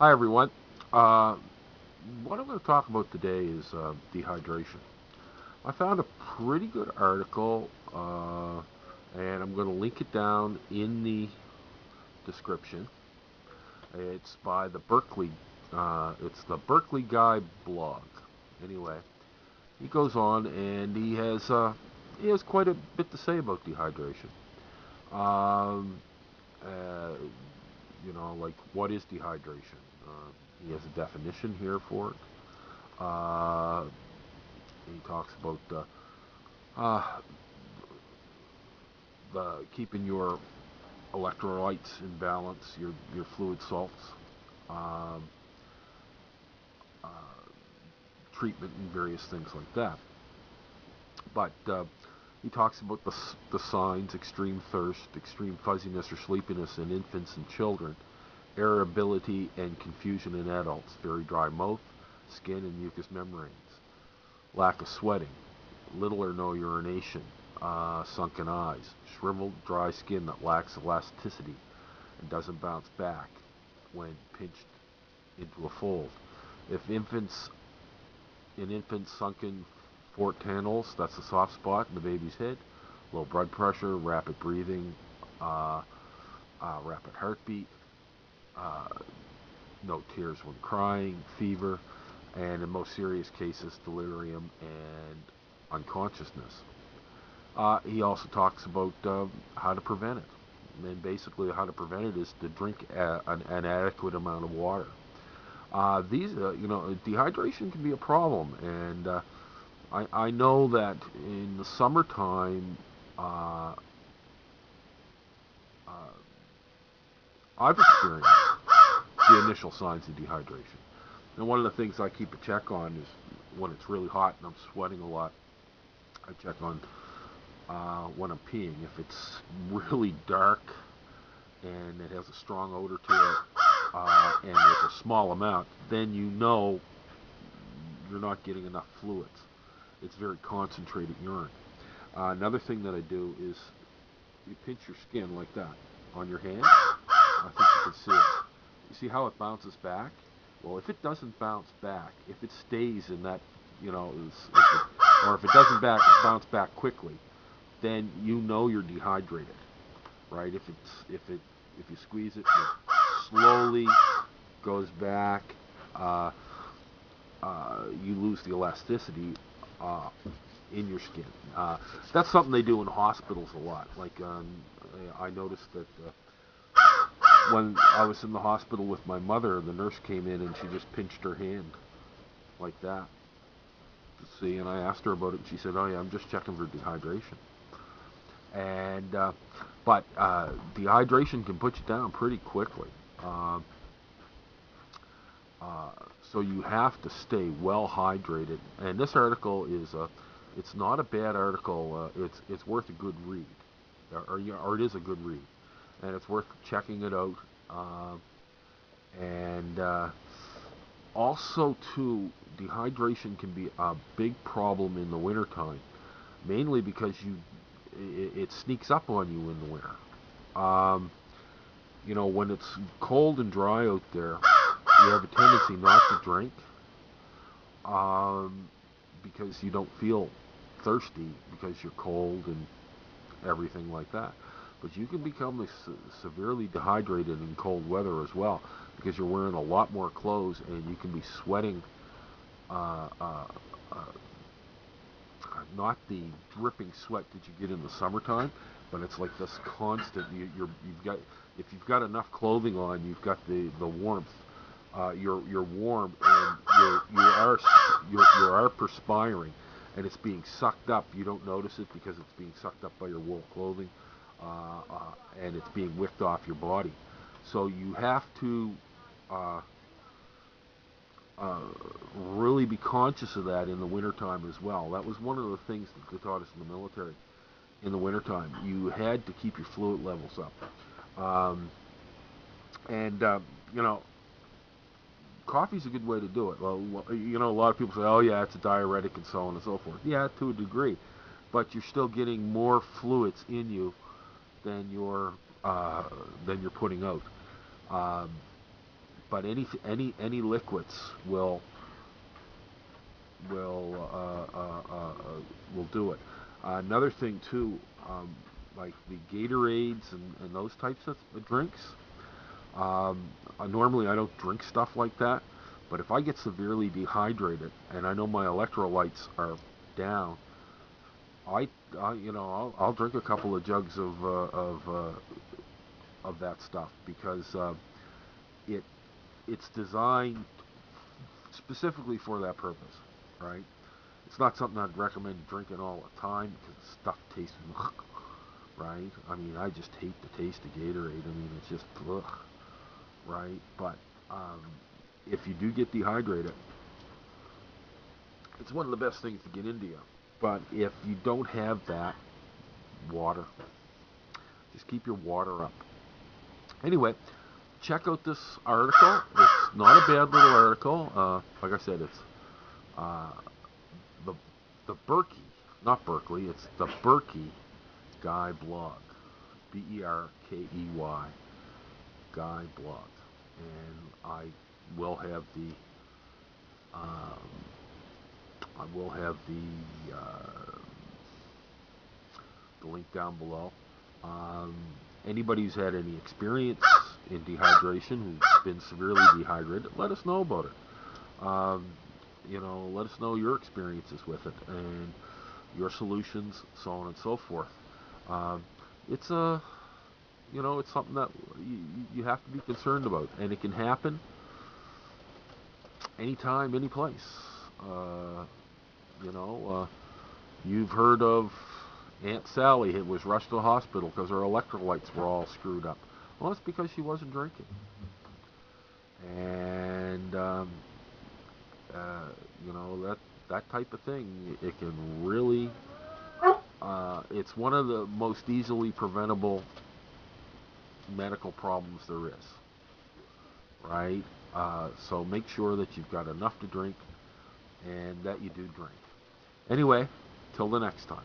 Hi everyone. Uh, what I'm going to talk about today is dehydration. I found a pretty good article, and I'm going to link it down in the description. It's by the Berkeley. It's the Berkeley Guy blog. Anyway, he goes on and he has quite a bit to say about dehydration. Um, uh, like what is dehydration? He has a definition here for it. Uh, he talks about uh, the keeping your electrolytes in balance, your fluid salts, um, uh, treatment, and various things like that. But he talks about the signs: extreme thirst, extreme fuzziness or sleepiness in infants and children, irritability and confusion in adults, very dry mouth, skin and mucous membranes, lack of sweating, little or no urination, sunken eyes, shriveled, dry skin that lacks elasticity and doesn't bounce back when pinched into a fold. If infants sunken fort tannels, that's the soft spot in the baby's head, low blood pressure, rapid breathing, uh, rapid heartbeat, uh, no tears when crying, fever, and in most serious cases, delirium and unconsciousness. He also talks about how to prevent it. And basically, how to prevent it is to drink an adequate amount of water. Dehydration can be a problem, and I know that in the summertime, uh, uh, I've experienced the initial signs of dehydration. And one of the things I keep a check on is when it's really hot and I'm sweating a lot. I check on when I'm peeing. If it's really dark and it has a strong odor to it, and there's a small amount, then you know you're not getting enough fluids. It's very concentrated urine. Another thing that I do is you pinch your skin like that on your hand. I think you can see it. You see how it bounces back? Well, if it doesn't bounce back, if it stays in that, or if it doesn't bounce back quickly, then you know you're dehydrated, right? If you squeeze it, it slowly goes back. Uh, you lose the elasticity uh, in your skin. That's something they do in hospitals a lot. Like I noticed that when I was in the hospital with my mother, the nurse came in and she just pinched her hand like that to see, and I asked her about it, and she said, "Oh yeah, I'm just checking for dehydration." And but dehydration can put you down pretty quickly. Uh, uh, so you have to stay well hydrated. And this article is it's not a bad article. It's worth a good read, or it is a good read, and it's worth checking it out. And Also, too, dehydration can be a big problem in the wintertime, mainly because it sneaks up on you in the winter. Um, when it's cold and dry out there, you have a tendency not to drink um, because you don't feel thirsty because you're cold and everything like that. But you can become severely dehydrated in cold weather as well because you're wearing a lot more clothes and you can be sweating. Uh, uh, uh, Not the dripping sweat that you get in the summertime, but it's like this constant. You've got if you've got enough clothing on, you've got the warmth. You're warm and you are perspiring, and it's being sucked up. You don't notice it because it's being sucked up by your wool clothing, and it's being whipped off your body. So you have to uh, uh, really be conscious of that in the wintertime as well. That was one of the things that they taught us in the military. In the wintertime, you had to keep your fluid levels up. And you know, Coffee's a good way to do it. Well, a lot of people say, "Oh yeah, it's a diuretic," and so on and so forth. Yeah, to a degree, but you're still getting more fluids in you than you're uh, than you're putting out. Um, but any liquids will will do it. Another thing too, like the Gatorades and those types of drinks. Normally I don't drink stuff like that, but if I get severely dehydrated and I know my electrolytes are down, I'll drink a couple of jugs of that stuff because it it's designed specifically for that purpose, right? It's not something I'd recommend drinking all the time because the stuff tastes right. I mean, I just hate the taste of Gatorade. I mean, it's just ugh, right? But um, if you do get dehydrated, it's one of the best things to get into you. But if you don't have that water, just keep your water up. Anyway, check out this article. It's not a bad little article. Like I said, it's uh, the Berkey, not Berkeley. It's the Berkey Guy blog, Berkey Guy blog, and I will have um, the link down below. Um, Anybody who's had any experience in dehydration, who's been severely dehydrated, let us know about it. Let us know your experiences with it and your solutions, so on and so forth. Um, it's a, it's something that you have to be concerned about, and it can happen anytime, any place. Uh, you've heard of Aunt Sally who was rushed to the hospital because her electrolytes were all screwed up. Well, it's because she wasn't drinking. And uh, that type of thing, it can really. It's one of the most easily preventable medical problems there is, right? So make sure that you've got enough to drink and that you do drink. Anyway, till the next time.